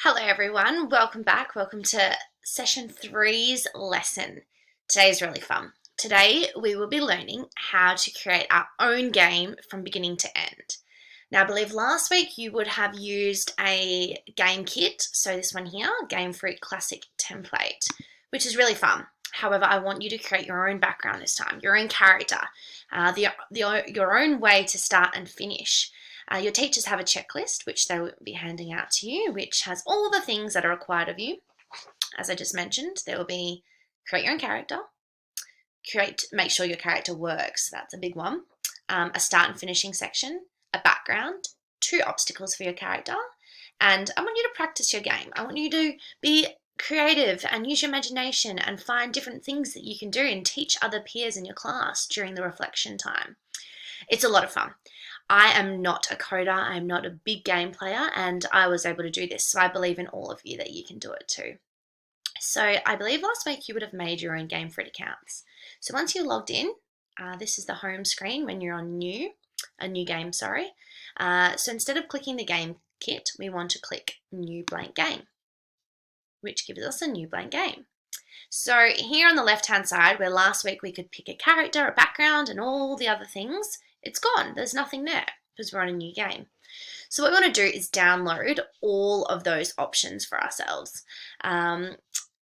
Hello everyone, welcome back. Welcome to session three's lesson. Today is really fun. Today we will be learning how to create our own game from beginning to end. Now I believe last week you would have used a game kit, so this one here, Gamefroot Classic Template, which is really fun. However, I want you to create your own background this time, your own character, your own way to start and finish. Your teachers have a checklist, which they will be handing out to you, which has all the things that are required of you. As I just mentioned, there will be create your own character, make sure your character works, that's a big one, a start and finishing section, a background, 2 obstacles for your character, and I want you to practice your game. I want you to be creative and use your imagination and find different things that you can do and teach other peers in your class during the reflection time. It's a lot of fun. I am not a coder, I am not a big game player, and I was able to do this, so I believe in all of you that you can do it too. So I believe last week you would have made your own Gamefroot accounts. So once you're logged in, this is the home screen when you're on a new game, sorry. So instead of clicking the game kit, we want to click new blank game, which gives us a new blank game. So here on the left-hand side, where last week we could pick a character, a background, and all the other things, it's gone. There's nothing there because we're on a new game. So what we want to do is download all of those options for ourselves.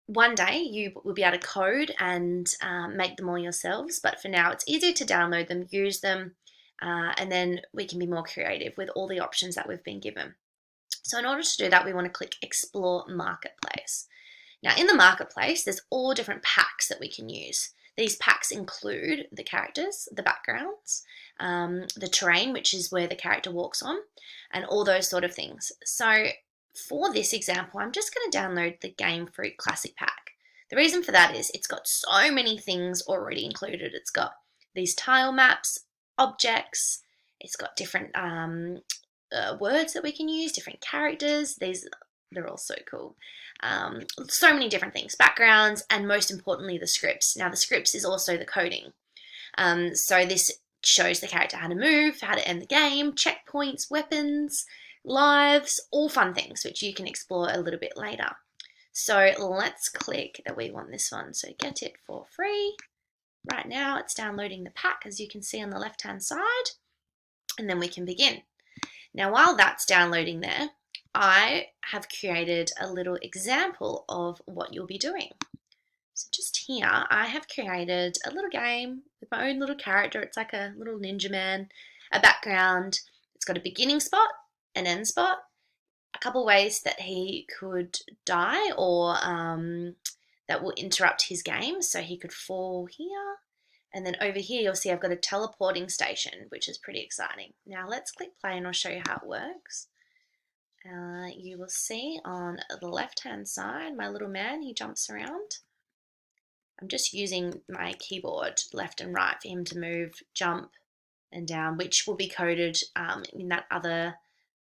One day you will be able to code and make them all yourselves, but for now it's easier to download them, use them, and then we can be more creative with all the options that we've been given. So in order to do that, we want to click Explore Marketplace. Now in the marketplace, there's all different packs that we can use. These packs include the characters, the backgrounds, the terrain, which is where the character walks on, and all those sort of things. So for this example, I'm just going to download the Gamefroot Classic Pack. The reason for that is it's got so many things already included. It's got these tile maps, objects, it's got different words that we can use, different characters. They're all so cool. So many different things, backgrounds, and most importantly, the scripts. Now, the scripts is also the coding. So this shows the character how to move, how to end the game, checkpoints, weapons, lives, all fun things, which you can explore a little bit later. So let's click that we want this one. So get it for free. Right now, it's downloading the pack, as you can see on the left-hand side, and then we can begin. Now, while that's downloading there, I have created a little example of what you'll be doing. So just here, I have created a little game with my own little character. It's like a little ninja man, a background. It's got a beginning spot, an end spot, a couple ways that he could die or that will interrupt his game. So he could fall here. And then over here, you'll see I've got a teleporting station, which is pretty exciting. Now let's click play and I'll show you how it works. You will see on the left-hand side, my little man, he jumps around. I'm just using my keyboard left and right for him to move, jump, and down, which will be coded in that other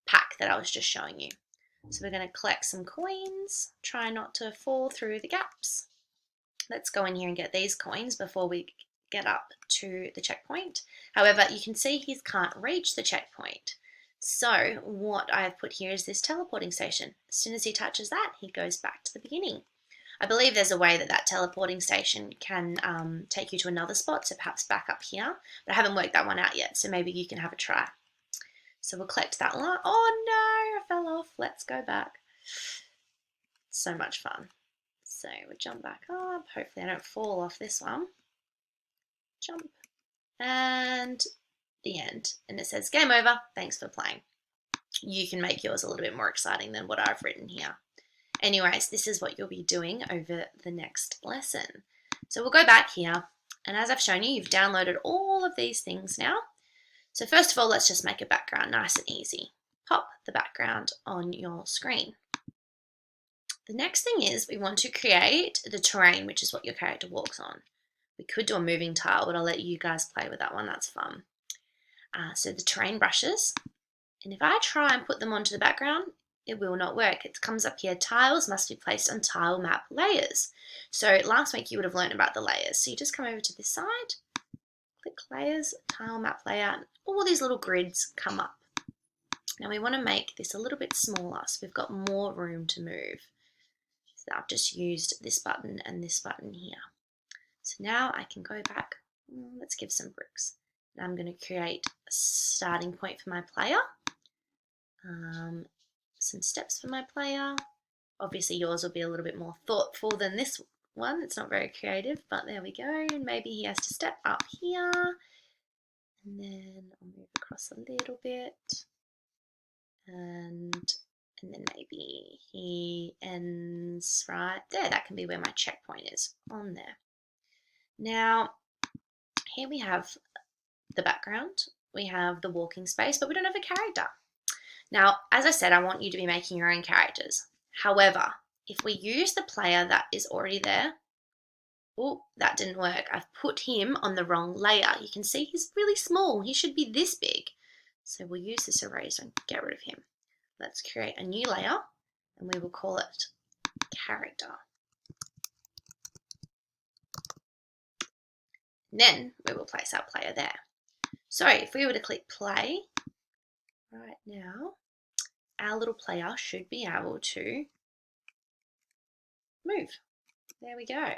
pack that I was just showing you. So we're going to collect some coins, try not to fall through the gaps. Let's go in here and get these coins before we get up to the checkpoint. However, you can see he can't reach the checkpoint. So what I have put here is this teleporting station. As soon as he touches that, he goes back to the beginning. I believe there's a way that teleporting station can take you to another spot, so perhaps back up here, but I haven't worked that one out yet, so maybe you can have a try. So we'll collect that line. Oh no, I fell off. Let's go back. So much fun. So we'll jump back up. Hopefully I don't fall off this one. Jump. And the end. And it says game over. Thanks for playing. You can make yours a little bit more exciting than what I've written here. Anyways, this is what you'll be doing over the next lesson. So we'll go back here. And as I've shown you, you've downloaded all of these things now. So first of all, let's just make a background nice and easy. Pop the background on your screen. The next thing is we want to create the terrain, which is what your character walks on. We could do a moving tile, but I'll let you guys play with that one. That's fun. So the terrain brushes. And if I try and put them onto the background, it will not work. It comes up here, tiles must be placed on tile map layers. So last week you would have learned about the layers. So you just come over to this side, click layers, tile map layer, and all these little grids come up. Now we want to make this a little bit smaller so we've got more room to move. So I've just used this button and this button here. So now I can go back. Let's give some bricks. Now I'm going to create a starting point for my player. Some steps for my player. Obviously yours will be a little bit more thoughtful than this one. It's not very creative, but there we go. And maybe he has to step up here. And then I'll move across a little bit. And then maybe he ends right there. That can be where my checkpoint is, on there. Now, here we have the background. We have the walking space, but we don't have a character. Now, as I said, I want you to be making your own characters. However, if we use the player that is already there, oh, that didn't work. I've put him on the wrong layer. You can see he's really small. He should be this big. So we'll use this eraser and get rid of him. Let's create a new layer and we will call it character. Then we will place our player there. So if we were to click play right now, our little player should be able to move. There we go.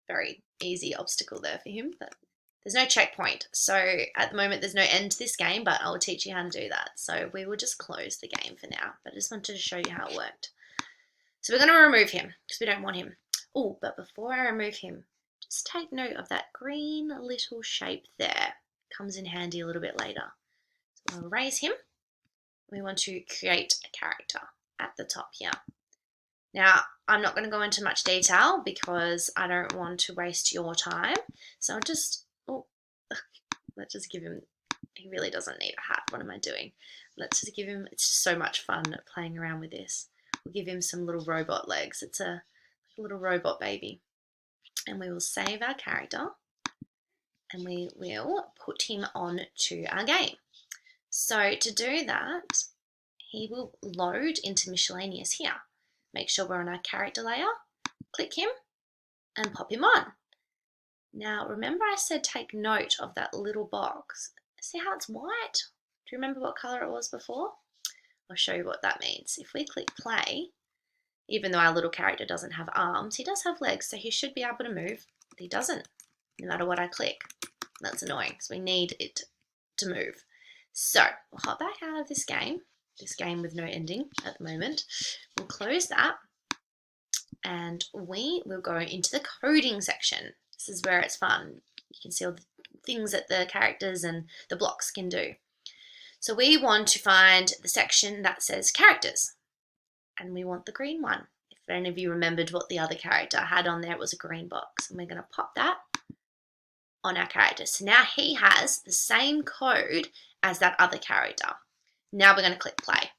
Very easy obstacle there for him, but there's no checkpoint. So at the moment there's no end to this game, but I'll teach you how to do that. So we will just close the game for now, but I just wanted to show you how it worked. So we're going to remove him because we don't want him. Oh, but before I remove him, just take note of that green little shape there. Comes in handy a little bit later. So we'll erase him. We want to create a character at the top here. Now, I'm not going to go into much detail because I don't want to waste your time. So I'll just, let's just give him, he really doesn't need a hat. What am I doing? Let's just give him, it's so much fun playing around with this. We'll give him some little robot legs. It's a little robot baby. And we will save our character and we will put him on to our game. So to do that, he will load into miscellaneous here. Make sure we're on our character layer, click him and pop him on. Now remember I said take note of that little box. See how it's white? Do you remember what colour it was before? I'll show you what that means. If we click play, even though our little character doesn't have arms, he does have legs, so he should be able to move. But he doesn't, no matter what I click. That's annoying, so we need it to move. So we'll hop back out of this game with no ending at the moment. We'll close that and we will go into the coding section. This is where it's fun. You can see all the things that the characters and the blocks can do. So we want to find the section that says characters and we want the green one. If any of you remembered what the other character had on there, it was a green box, and we're going to pop that on our character. So now he has the same code as that other character. Now we're going to click play.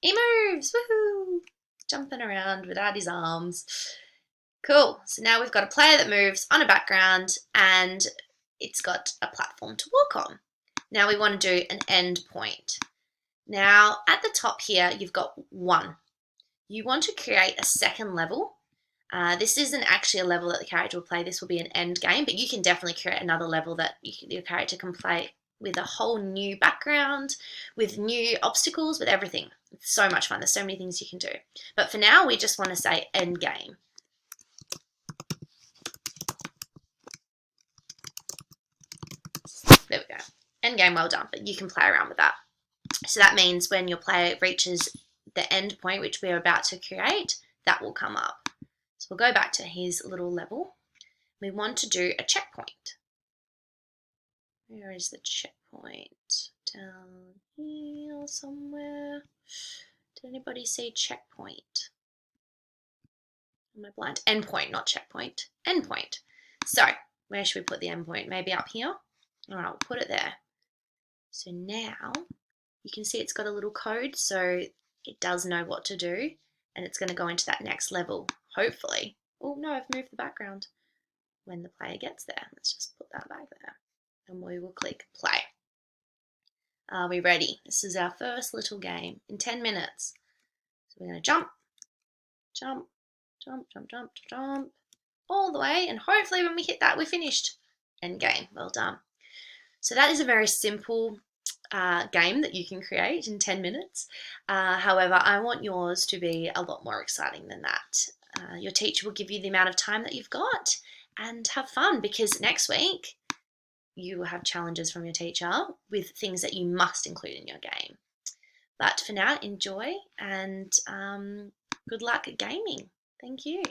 He moves, woohoo! Jumping around without his arms. Cool, so now we've got a player that moves on a background and it's got a platform to walk on. Now we want to do an end point. Now at the top here, you've got 1. You want to create a second level. This isn't actually a level that the character will play. This will be an end game, but you can definitely create another level that your character can play with a whole new background, with new obstacles, with everything. It's so much fun. There's so many things you can do. But for now, we just want to say end game. There we go. End game, well done, but you can play around with that. So that means when your player reaches the end point, which we're about to create, that will come up. So we'll go back to his little level. We want to do a checkpoint. Where is the checkpoint? Down here somewhere. Did anybody see checkpoint? Am I blind? Endpoint, not checkpoint. Endpoint. So where should we put the endpoint? Maybe up here? All right, we'll put it there. So now you can see it's got a little code, so it does know what to do, and it's going to go into that next level, hopefully. Oh no, I've moved the background. When the player gets there, let's just put that back there, and we will click play. Are we ready? This is our first little game in 10 minutes. So we're going to jump, jump, jump, jump, jump, jump, all the way, and hopefully when we hit that, we're finished. End game. Well done. So that is a very simple game that you can create in 10 minutes. However, I want yours to be a lot more exciting than that. Your teacher will give you the amount of time that you've got, and have fun, because next week you will have challenges from your teacher with things that you must include in your game. But for now, enjoy, and good luck at gaming. Thank you.